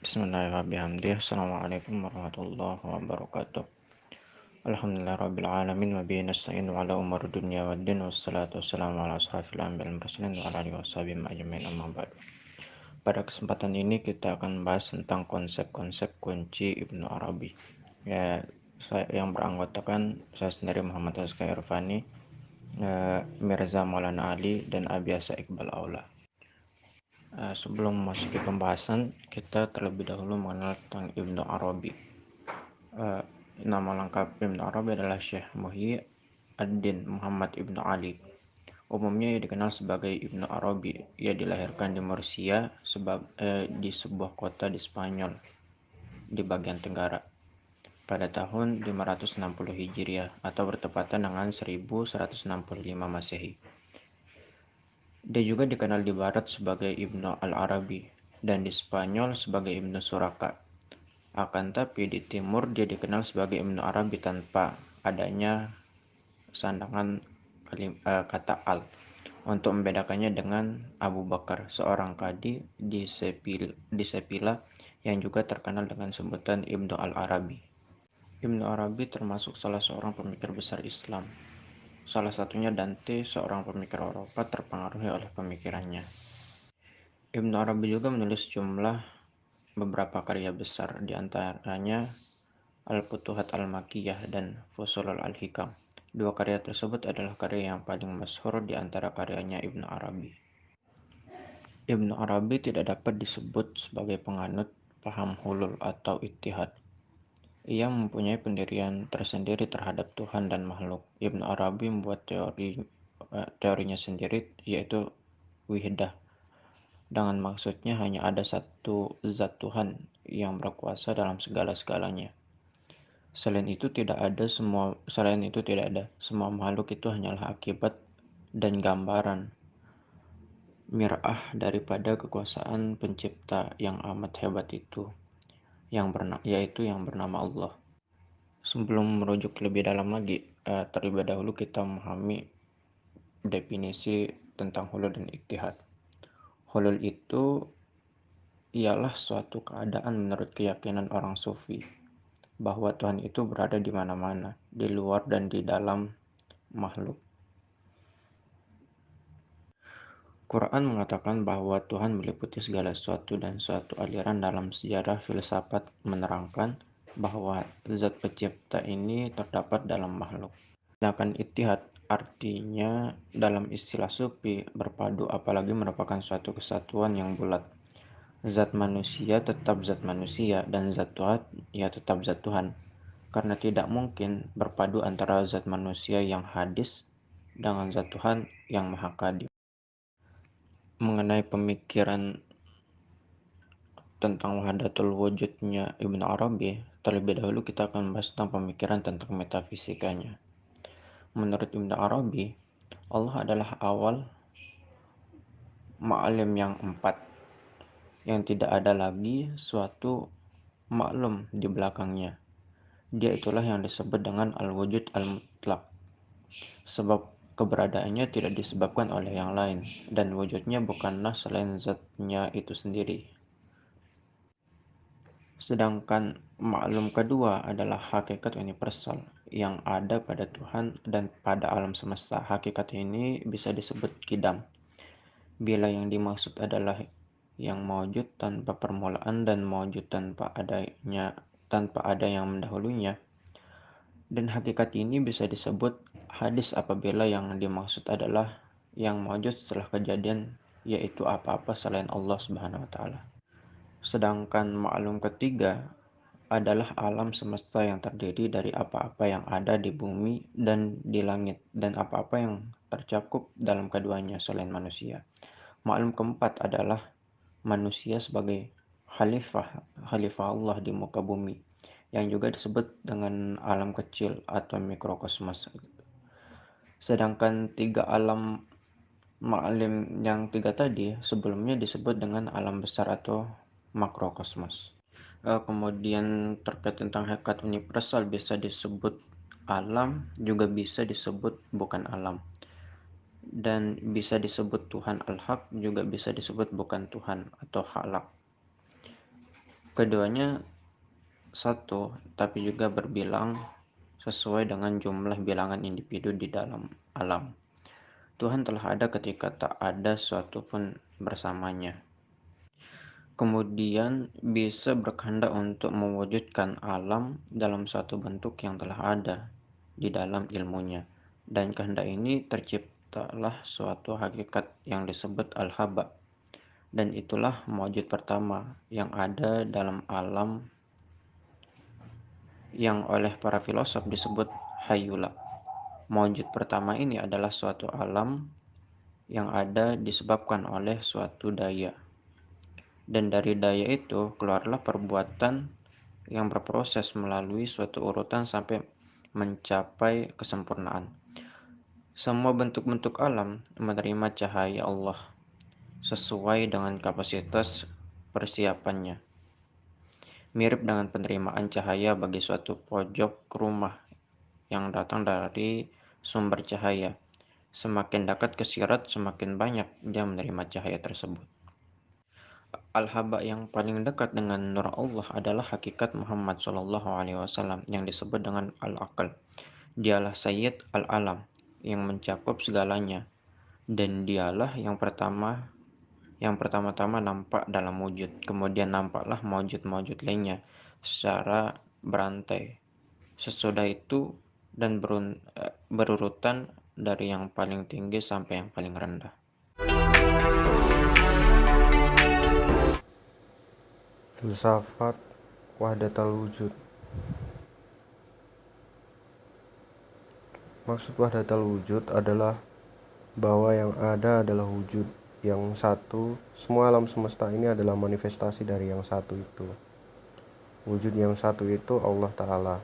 Bismillahirrahmanirrahim. Assalamualaikum warahmatullahi wabarakatuh. Alhamdulillahirrabbilalamin wa bihi nasta'in wa ala umur dunya waddin wassalatu wassalamu ala asrafil anbiya'i wal mursalin wa ala alihi washabbihi ajmain amma ba'du. Pada kesempatan ini kita akan bahas tentang konsep-konsep kunci Ibnu Arabi. Yang beranggotakan saya sendiri Muhammad Azka Irfani, Mirza Maulana Ali dan Abiasa Iqbal Aula. Sebelum masuk ke pembahasan, kita terlebih dahulu mengenal tentang Ibnu Arabi. Nama lengkap Ibnu Arabi adalah Syekh Muhyi ad-Din Muhammad Ibnu Ali. Umumnya ia dikenal sebagai Ibnu Arabi. Ia dilahirkan di Murcia, di sebuah kota di Spanyol, di bagian tenggara, pada tahun 560 Hijriah atau bertepatan dengan 1165 Masehi. Dia juga dikenal di Barat sebagai Ibnu Al-Arabi dan di Spanyol sebagai Ibnu Suraka. Akan tapi di Timur dia dikenal sebagai Ibnu Arabi tanpa adanya sandangan kata al untuk membedakannya dengan Abu Bakar, seorang qadi di Sevilla yang juga terkenal dengan sebutan Ibnu Al-Arabi. Ibnu Arabi termasuk salah seorang pemikir besar Islam. Salah satunya Dante, seorang pemikir Eropa terpengaruhi oleh pemikirannya. Ibnu Arabi juga menulis beberapa karya besar, di antaranya Al-Futuhat Al-Makkiyah dan Fusulul Al-Hikam. Dua karya tersebut adalah karya yang paling masyhur di antara karyanya Ibnu Arabi. Ibnu Arabi tidak dapat disebut sebagai penganut paham hulul atau ittihad. Ia mempunyai pendirian tersendiri terhadap Tuhan dan makhluk. Ibnu Arabi membuat teorinya sendiri, yaitu wihdah. Dengan maksudnya hanya ada satu zat Tuhan yang berkuasa dalam segala-segalanya. Selain itu tidak ada. Semua makhluk itu hanyalah akibat dan gambaran mir'ah daripada kekuasaan pencipta yang amat hebat itu, yaitu yang bernama Allah. Sebelum merujuk lebih dalam lagi, terlebih dahulu kita memahami definisi tentang hulul dan ittihad. Hulul itu ialah suatu keadaan menurut keyakinan orang sufi bahwa Tuhan itu berada di mana-mana, di luar dan di dalam makhluk. Quran mengatakan bahwa Tuhan meliputi segala sesuatu, dan suatu aliran dalam sejarah filsafat menerangkan bahwa zat pencipta ini terdapat dalam makhluk. Sedangkan ittihad artinya dalam istilah sufi berpadu, apalagi merupakan suatu kesatuan yang bulat. Zat manusia tetap zat manusia dan zat Tuhan ya tetap zat Tuhan. Karena tidak mungkin berpadu antara zat manusia yang hadis dengan zat Tuhan yang maha qadim. Mengenai pemikiran tentang wahdatul wujudnya Ibnu Arabi, terlebih dahulu kita akan membahas tentang pemikiran tentang metafisikanya. Menurut Ibnu Arabi, Allah adalah awal ma'alim yang empat, yang tidak ada lagi suatu maklum di belakangnya. Dia itulah yang disebut dengan al-wujud al-mutlaq, sebab keberadaannya tidak disebabkan oleh yang lain, dan wujudnya bukanlah selain zatnya itu sendiri. Sedangkan maklum kedua adalah hakikat universal yang ada pada Tuhan dan pada alam semesta. Hakikat ini bisa disebut qidam, bila yang dimaksud adalah yang mawjud tanpa permulaan dan mawjud tanpa ada yang mendahulunya. Dan hakikat ini bisa disebut hadis apabila yang dimaksud adalah yang mawjud setelah kejadian, yaitu apa-apa selain Allah Subhanahu wa taala. Sedangkan maklum ketiga adalah alam semesta yang terdiri dari apa-apa yang ada di bumi dan di langit, dan apa-apa yang tercakup dalam keduanya selain manusia. Maklum keempat adalah manusia sebagai khalifah Allah di muka bumi, yang juga disebut dengan alam kecil atau mikrokosmos. Sedangkan tiga alam ma'alim yang tiga tadi sebelumnya disebut dengan alam besar atau makrokosmos. Kemudian terkait tentang hakikat universal, bisa disebut alam, juga bisa disebut bukan alam, dan bisa disebut Tuhan al-Haq, juga bisa disebut bukan Tuhan atau halak. Keduanya satu, tapi juga berbilang sesuai dengan jumlah bilangan individu di dalam alam. Tuhan telah ada ketika tak ada suatu pun bersamanya. Kemudian bisa berkehendak untuk mewujudkan alam dalam satu bentuk yang telah ada di dalam ilmunya. Dan kehendak ini terciptalah suatu hakikat yang disebut al-haba. Dan itulah mewujud pertama yang ada dalam alam yang oleh para filosof disebut hayula. Mewujud pertama ini adalah suatu alam yang ada disebabkan oleh suatu daya. Dan dari daya itu keluarlah perbuatan yang berproses melalui suatu urutan sampai mencapai kesempurnaan. Semua bentuk-bentuk alam menerima cahaya Allah sesuai dengan kapasitas persiapannya. Mirip dengan penerimaan cahaya bagi suatu pojok rumah yang datang dari sumber cahaya. Semakin dekat ke sirat, semakin banyak dia menerima cahaya tersebut. Al-haba yang paling dekat dengan nur Allah adalah hakikat Muhammad SAW yang disebut dengan al-aql. Dialah Sayyid al-alam yang mencakup segalanya, dan dialah yang pertama-tama nampak dalam wujud. Kemudian nampaklah mawujud-mawujud lainnya secara berantai. Sesudah itu dan berurutan dari yang paling tinggi sampai yang paling rendah. Filsafat wahdatul wujud. Maksud wahdatul wujud adalah bahwa yang ada adalah wujud yang satu. Semua alam semesta ini adalah manifestasi dari yang satu itu. Wujud yang satu itu Allah Ta'ala.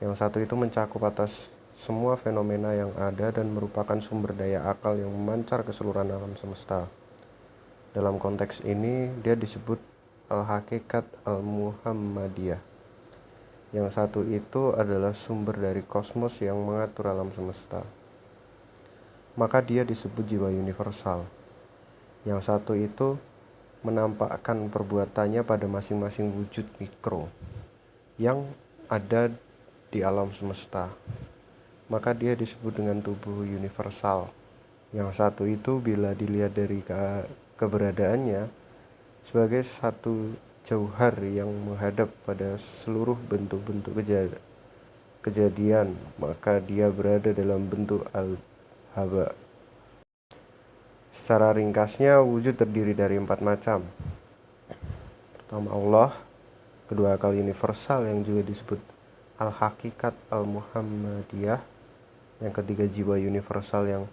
Yang satu itu mencakup atas semua fenomena yang ada dan merupakan sumber daya akal yang memancar keseluruhan alam semesta. Dalam konteks ini dia disebut Al-Hakikat Al-Muhammadiyah. Yang satu itu adalah sumber dari kosmos yang mengatur alam semesta. Maka dia disebut jiwa universal. Yang satu itu menampakkan perbuatannya pada masing-masing wujud mikro yang ada di alam semesta. Maka dia disebut dengan tubuh universal. Yang satu itu bila dilihat dari keberadaannya sebagai satu jauhar yang menghadap pada seluruh bentuk-bentuk kejadian, maka dia berada dalam bentuk al-haba. Secara ringkasnya, wujud terdiri dari 4 macam. Pertama Allah, kedua akal universal yang juga disebut al-hakikat al-muhammadiyah, yang ketiga jiwa universal yang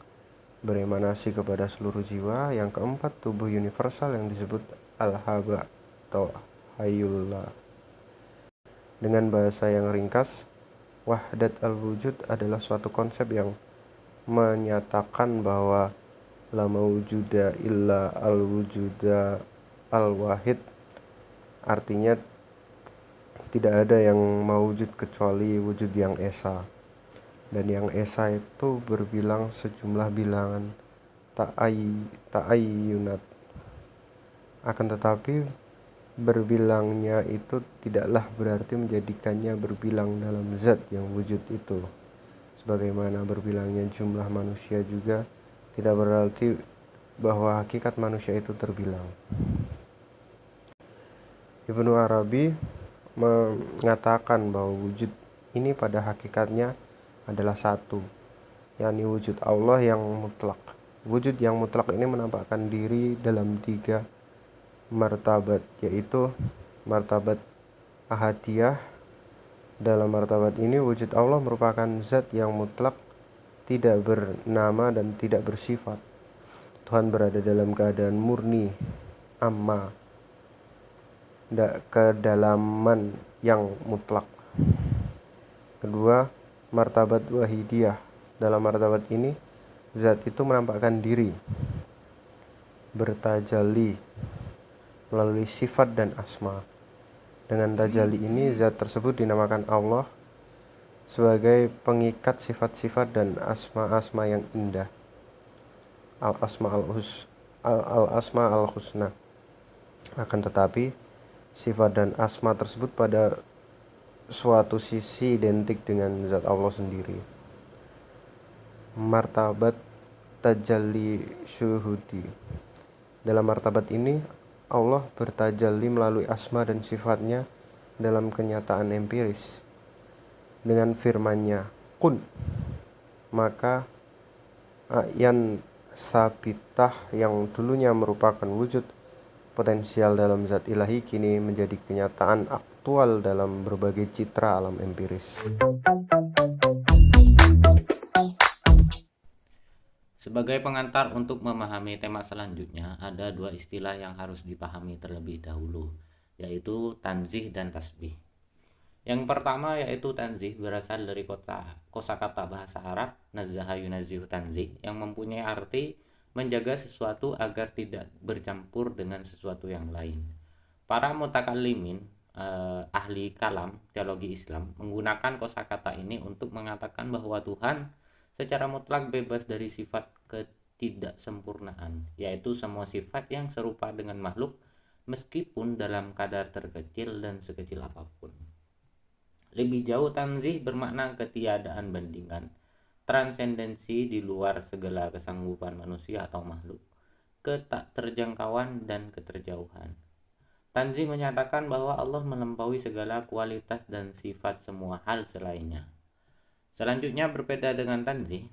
beremanasi kepada seluruh jiwa, yang keempat tubuh universal yang disebut al-haba atau hayullah. Dengan bahasa yang ringkas, wahdat al-wujud adalah suatu konsep yang menyatakan bahwa la mawjuda illa al-wujuda al-wahid. Artinya tidak ada yang mawujud kecuali wujud yang esa. Dan yang esa itu berbilang sejumlah bilangan ta'ayyunat. Akan tetapi berbilangnya itu tidaklah berarti menjadikannya berbilang dalam zat yang wujud itu. Sebagaimana berbilangnya jumlah manusia juga tidak berarti bahwa hakikat manusia itu terbilang. Ibnu Arabi mengatakan bahwa wujud ini pada hakikatnya adalah satu, yakni wujud Allah yang mutlak. Wujud yang mutlak ini menampakkan diri dalam 3 martabat, yaitu martabat ahadiyah. Dalam martabat ini wujud Allah merupakan zat yang mutlak, tidak bernama dan tidak bersifat. Tuhan berada dalam keadaan murni, amma, kedalaman yang mutlak. Kedua, martabat wahidiyah. Dalam martabat ini zat itu menampakkan diri, bertajalli melalui sifat dan asma. Dengan tajalli ini zat tersebut dinamakan Allah sebagai pengikat sifat-sifat dan asma-asma yang indah, al-asma al-husna. Akan tetapi Sifat dan asma tersebut pada suatu sisi identik dengan zat Allah sendiri. Martabat tajalli syuhudi. Dalam martabat ini, Allah bertajalli melalui asma dan sifatnya dalam kenyataan empiris. Dengan firman-Nya, kun, maka ayan sabitah yang dulunya merupakan wujud potensial dalam zat ilahi kini menjadi kenyataan aktual dalam berbagai citra alam empiris. Sebagai pengantar untuk memahami tema selanjutnya, ada dua istilah yang harus dipahami terlebih dahulu, yaitu tanzih dan tasbih. Yang pertama yaitu tanzih berasal dari kosakata bahasa Arab nazzaha yunazzihu tanzih, yang mempunyai arti menjaga sesuatu agar tidak bercampur dengan sesuatu yang lain. Para mutakallimin, ahli kalam teologi Islam, menggunakan kosakata ini untuk mengatakan bahwa Tuhan secara mutlak bebas dari sifat ketidaksempurnaan, yaitu semua sifat yang serupa dengan makhluk meskipun dalam kadar terkecil dan sekecil apapun. Lebih jauh, tanzih bermakna ketiadaan bandingan, transendensi di luar segala kesanggupan manusia atau makhluk, ketak terjangkauan dan keterjauhan. Tanzih menyatakan bahwa Allah melampaui segala kualitas dan sifat semua hal selainnya. Selanjutnya, berbeda dengan tanzih,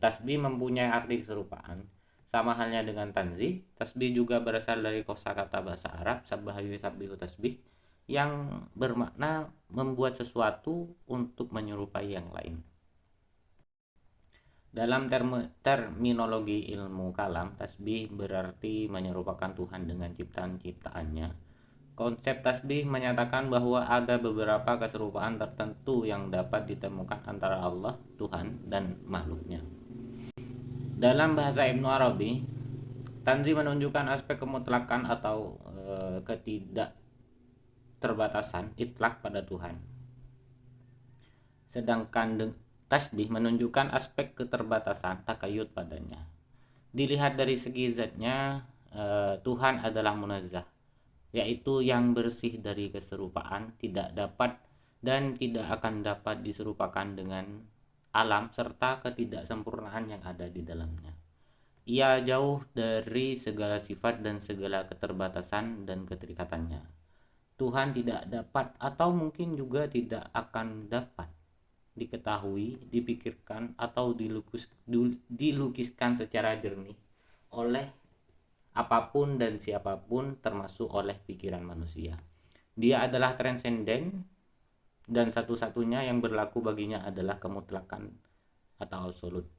tasbih mempunyai arti keserupaan. Sama halnya dengan tanzih, tasbih juga berasal dari kosakata bahasa Arab sabbaha yusabbihu tasbih, yang bermakna membuat sesuatu untuk menyerupai yang lain. Dalam terminologi ilmu kalam, tasbih berarti menyerupakan Tuhan dengan ciptaan-ciptaannya. Konsep tasbih menyatakan bahwa ada beberapa keserupaan tertentu yang dapat ditemukan antara Allah, Tuhan, dan makhluknya. Dalam bahasa Ibnu Arabi, tanzih menunjukkan aspek kemutlakan atau ketidakterbatasan itlak pada Tuhan. Sedangkan tasbih menunjukkan aspek keterbatasan takayud padanya. Dilihat dari segi zatnya, Tuhan adalah munazzah, yaitu yang bersih dari keserupaan, tidak dapat dan tidak akan dapat diserupakan dengan alam serta ketidaksempurnaan yang ada di dalamnya. Ia jauh dari segala sifat dan segala keterbatasan dan keterikatannya. Tuhan tidak dapat atau mungkin juga tidak akan dapat diketahui, dipikirkan atau dilukiskan secara jernih oleh apapun dan siapapun, termasuk oleh pikiran manusia. Dia adalah transenden dan satu-satunya yang berlaku baginya adalah kemutlakan atau absolut.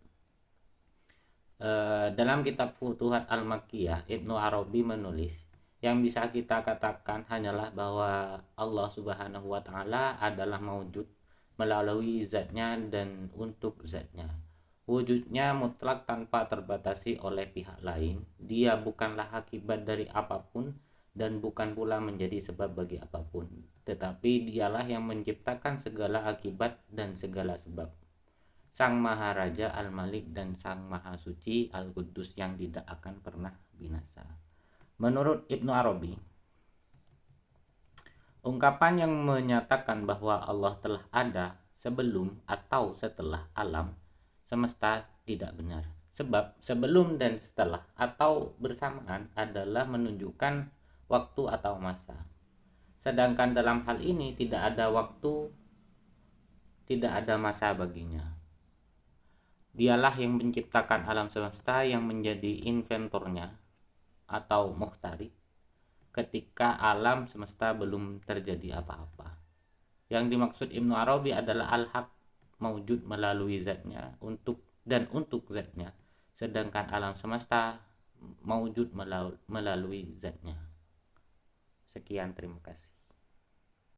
Dalam kitab Futuhat Al-Makkiyah, Ibnu Arabi menulis, yang bisa kita katakan hanyalah bahwa Allah Subhanahu wa Ta'ala adalah maujud melalui zatnya dan untuk zatnya. Wujudnya mutlak tanpa terbatasi oleh pihak lain. Dia bukanlah akibat dari apapun dan bukan pula menjadi sebab bagi apapun, tetapi dialah yang menciptakan segala akibat dan segala sebab. Sang Maharaja Al-Malik dan Sang Maha Suci Al-Quddus yang tidak akan pernah binasa. Menurut Ibnu Arabi, ungkapan yang menyatakan bahwa Allah telah ada sebelum atau setelah alam semesta tidak benar, sebab sebelum dan setelah atau bersamaan adalah menunjukkan waktu atau masa, sedangkan dalam hal ini tidak ada waktu, tidak ada masa baginya. Dialah yang menciptakan alam semesta, yang menjadi inventornya atau mukhtari ketika alam semesta belum terjadi apa-apa. Yang dimaksud Ibnu Arabi adalah al-haq, maujud melalui zatnya untuk zatnya, sedangkan alam semesta maujud melalui zatnya. Sekian, terima kasih.